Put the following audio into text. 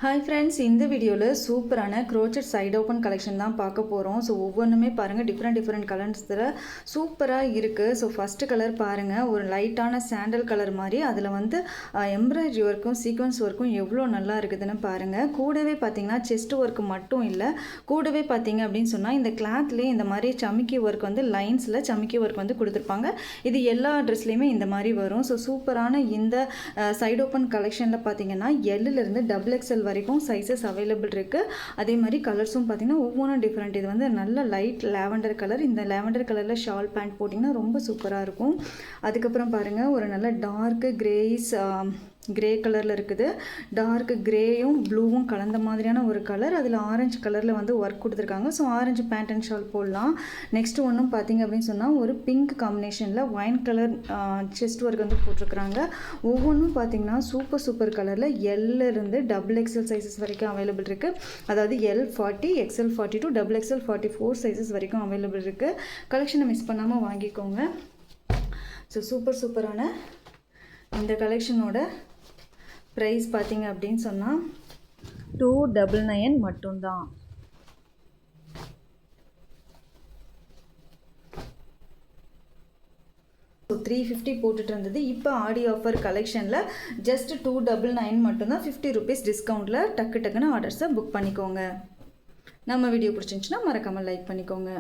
Hi friends, இந்த வீடியோவில் சூப்பரான க்ரோச்சட் சைடு ஓப்பன் கலெக்ஷன் தான் பார்க்க போகிறோம். ஸோ ஒவ்வொன்றுமே பாருங்கள், டிஃப்ரெண்ட் கலர்ஸில் சூப்பராக இருக்குது. ஸோ ஃபஸ்ட்டு கலர் பாருங்கள், ஒரு லைட்டான சாண்டல் கலர் மாதிரி. அதில் வந்து எம்ப்ராய்டரி ஒர்க்கும் சீக்வன்ஸ் ஒர்க்கும் எவ்வளோ நல்லா இருக்குதுன்னு பாருங்கள். கூடவே பார்த்தீங்கன்னா செஸ்ட் ஒர்க்கு மட்டும் இல்லை, கூடவே பார்த்தீங்க அப்படின்னு சொன்னால் இந்த கிளாத்லேயே இந்த மாதிரி சமிக்கி ஒர்க் வந்து லைன்ஸில் சமிக்கி ஒர்க் வந்து கொடுத்துருப்பாங்க. இது எல்லா ட்ரெஸ்லேயுமே இந்த மாதிரி வரும். ஸோ சூப்பரான இந்த சைடு ஓப்பன் கலெக்ஷனில் பார்த்தீங்கன்னா எல்லிருந்து XXL வரைக்கும் சைஸஸ் அவைலபிள் இருக்குது. அதே மாதிரி கலர்ஸும் பார்த்தீங்கன்னா ஒவ்வொன்றும் டிஃப்ரெண்ட். இது வந்து நல்ல லைட் லேவண்டர் கலர். இந்த லேவண்டர் கலரில் ஷால் பேண்ட் போட்டிங்கன்னா ரொம்ப சூப்பராக இருக்கும். அதுக்கப்புறம் பாருங்கள், ஒரு நல்ல டார்க்கு கிரே கலரில் இருக்குது. டார்க் கிரேயும் ப்ளூவும் கலந்த மாதிரியான ஒரு கலர். அதில் ஆரஞ்சு கலரில் வந்து ஒர்க் கொடுத்துருக்காங்க. ஸோ ஆரஞ்சு பேண்ட் அண்ட் ஷால் போடலாம். நெக்ஸ்ட் ஒன்றும் பார்த்திங்க அப்படின்னு சொன்னால் ஒரு பிங்க் காம்பினேஷனில் ஒயின் கலர் செஸ்ட் ஒர்க் வந்து போட்டிருக்கிறாங்க. ஒவ்வொன்றும் பார்த்திங்கன்னா சூப்பர் கலரில் எல்லிருந்து XXL சைஸஸ் வரைக்கும் அவைலபிள் இருக்குது. அதாவது L40, XL42, XXL44 சைஸஸ் வரைக்கும் அவைலபிள் இருக்குது. கலெக்ஷனை மிஸ் பண்ணாமல் வாங்கிக்கோங்க. ஸோ சூப்பரான இந்த கலெக்ஷனோட ப்ரைஸ் பார்த்தீங்க அப்படின்னு சொன்னால் 299 மட்டும்தான். ஸோ 350 போட்டுட்டு இருந்தது. இப்போ ஆடி ஆஃபர் கலெக்ஷனில் ஜஸ்ட் 299 மட்டும்தான். 50 ருபீஸ் டிஸ்கவுண்ட்டில் டக்குன்னு ஆர்டர்ஸை புக் பண்ணிக்கோங்க. நம்ம வீடியோ பிடிச்சிருந்துச்சுன்னா மறக்காமல் லைக் பண்ணிக்கோங்க.